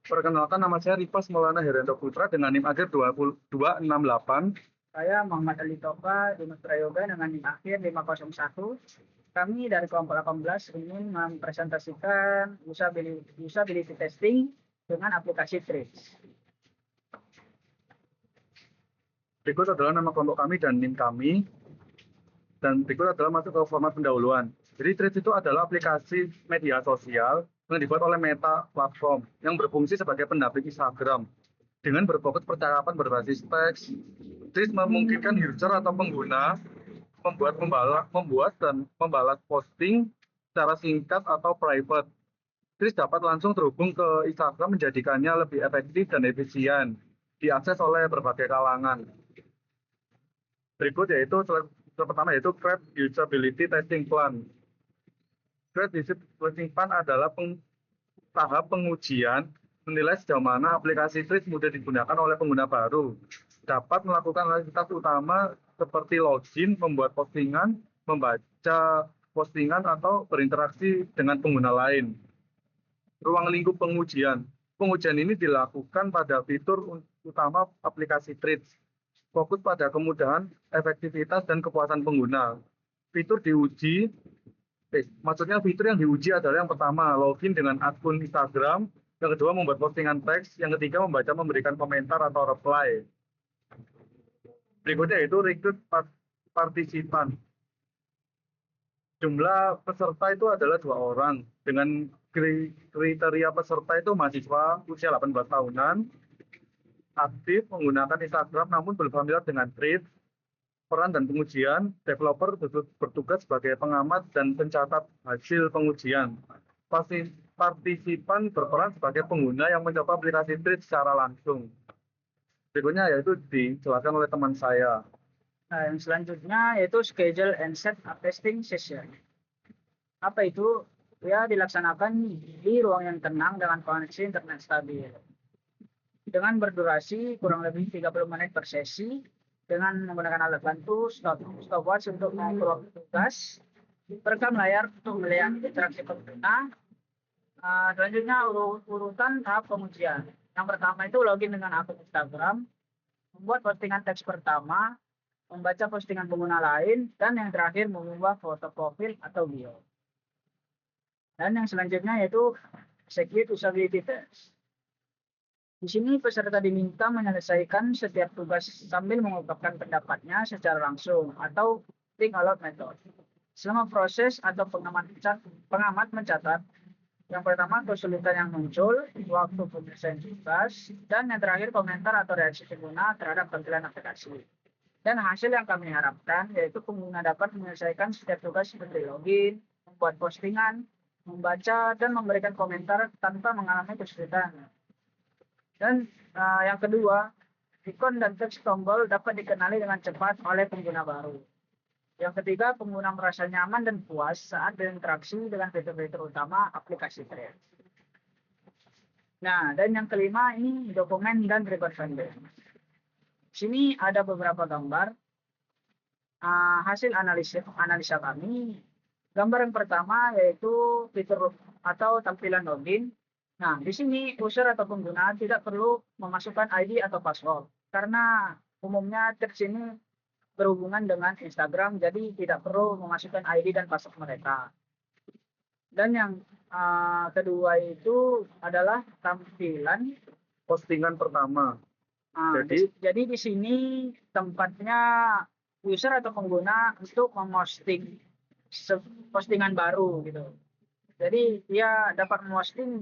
Perkenalkan, nama saya Rifas Maulana Herianto Putra dengan NIM akhir 20268. Saya Muhammad Ali Topa di Mitra Yoga dengan NIM akhir 501. Kami dari kelompok 18 ingin mempresentasikan usability testing dengan aplikasi Trace. Berikut adalah nama kelompok kami dan NIM kami. Dan berikut adalah masuk ke format pendahuluan. Jadi Threads itu adalah aplikasi media sosial yang dibuat oleh Meta Platform yang berfungsi sebagai pendamping Instagram. Dengan berfokus percakapan berbasis teks, Threads memungkinkan user atau pengguna membuat dan membalas posting secara singkat atau private. Threads dapat langsung terhubung ke Instagram menjadikannya lebih efektif dan efisien, diakses oleh berbagai kalangan. Berikut yaitu pertama yaitu Thread Usability Testing Plan. Thread Usability Testing Plan adalah tahap pengujian menilai sejauh mana aplikasi Threads mudah digunakan oleh pengguna baru. Dapat melakukan aktivitas utama seperti login, membuat postingan, membaca postingan, atau berinteraksi dengan pengguna lain. Ruang lingkup pengujian. Pengujian ini dilakukan pada fitur utama aplikasi Threads, fokus pada kemudahan, efektivitas, dan kepuasan pengguna. Fitur yang diuji adalah yang pertama, login dengan akun Instagram, yang kedua membuat postingan teks, yang ketiga membaca memberikan komentar atau reply. Berikutnya yaitu rekrut partisipan. Jumlah peserta itu adalah 2 orang. Dengan kriteria peserta itu mahasiswa usia 18 tahunan, aktif menggunakan Instagram namun belum familiar dengan Threads. Peran dan pengujian, developer bertugas sebagai pengamat dan pencatat hasil pengujian. Partisipan berperan sebagai pengguna yang mencoba aplikasi Threads secara langsung. Berikutnya yaitu dijelaskan oleh teman saya. Nah, yang selanjutnya yaitu schedule and set a testing session. Apa itu? Ya, dilaksanakan di ruang yang tenang dengan koneksi internet stabil. Dengan berdurasi kurang lebih 30 menit per sesi, dengan menggunakan alat bantu stopwatch untuk mengukur waktu tugas, perekam layar untuk melihat interaksi pengguna. Selanjutnya urutan tahap pengujian. Yang pertama itu login dengan akun Instagram, membuat postingan teks pertama, membaca postingan pengguna lain, dan yang terakhir mengubah foto profil atau bio. Dan yang selanjutnya yaitu execute usability test. Di sini peserta diminta menyelesaikan setiap tugas sambil mengungkapkan pendapatnya secara langsung atau think aloud method. Selama proses atau pengamat mencatat, yang pertama kesulitan yang muncul, waktu penyelesaian tugas, dan yang terakhir komentar atau reaksi pengguna terhadap tampilan aplikasi. Dan hasil yang kami harapkan yaitu pengguna dapat menyelesaikan setiap tugas seperti login, membuat postingan, membaca, dan memberikan komentar tanpa mengalami kesulitan. Dan yang kedua, ikon dan teks tombol dapat dikenali dengan cepat oleh pengguna baru. Yang ketiga, pengguna merasa nyaman dan puas saat berinteraksi dengan fitur-fitur utama aplikasi Threads. Nah, dan yang kelima ini dokumen dan record file. Sini ada beberapa gambar hasil analisa kami. Gambar yang pertama yaitu fitur atau tampilan login. Nah, di sini user atau pengguna tidak perlu memasukkan ID atau password karena umumnya Threads ini berhubungan dengan Instagram, jadi tidak perlu memasukkan ID dan password mereka. Dan yang kedua itu adalah tampilan Postingan pertama. Jadi di sini tempatnya user atau pengguna untuk memposting postingan baru gitu. Jadi dia dapat memposting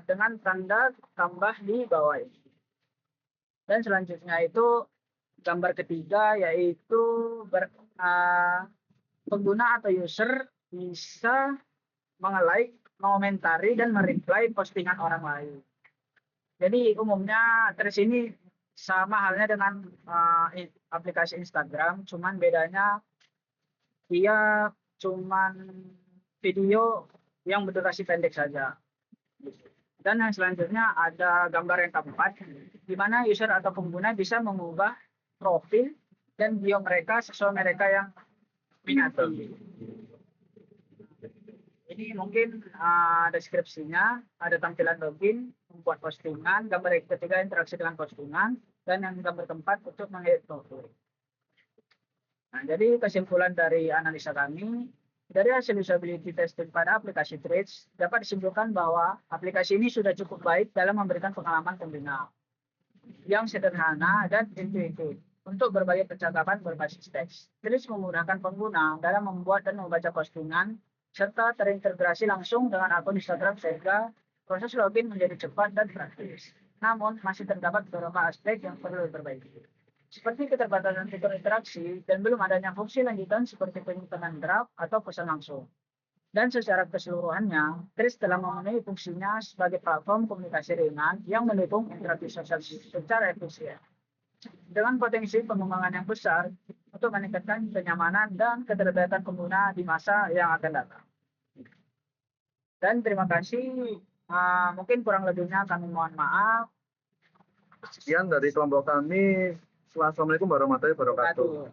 dengan tanda tambah di bawah ini. Dan selanjutnya itu gambar ketiga yaitu pengguna atau user bisa mengelike, mengomentari, dan mereply postingan orang lain. Jadi umumnya Threads ini sama halnya dengan aplikasi Instagram, cuman bedanya dia cuman video yang berdurasi pendek saja. Dan yang selanjutnya ada gambar yang keempat, di mana user atau pengguna bisa mengubah profil dan bio mereka sesuai mereka yang minati. Ini mungkin deskripsinya, ada tampilan login, membuat postingan, gambar yang ketiga interaksi dengan postingan, dan yang gambar keempat untuk mengedit profil. Nah, jadi kesimpulan dari analisa kami, dari hasil usability testing pada aplikasi Threads, dapat disimpulkan bahwa aplikasi ini sudah cukup baik dalam memberikan pengalaman pengguna yang sederhana dan intuitif untuk berbagai percakapan berbasis teks. Threads memudahkan pengguna dalam membuat dan membaca postingan, serta terintegrasi langsung dengan akun Instagram sehingga proses login menjadi cepat dan praktis. Namun, masih terdapat beberapa aspek yang perlu diperbaiki, seperti keterbatasan fitur interaksi dan belum adanya fungsi lanjutan seperti penyimpanan draft atau pesan langsung. Dan secara keseluruhannya, Threads telah memenuhi fungsinya sebagai platform komunikasi ringan yang mendukung interaksi sosial secara efisien, dengan potensi pengembangan yang besar untuk meningkatkan kenyamanan dan keterlibatan pengguna di masa yang akan datang. Dan terima kasih. Mungkin kurang lebihnya kami mohon maaf. Sekian dari kelompok kami. Assalamualaikum warahmatullahi wabarakatuh.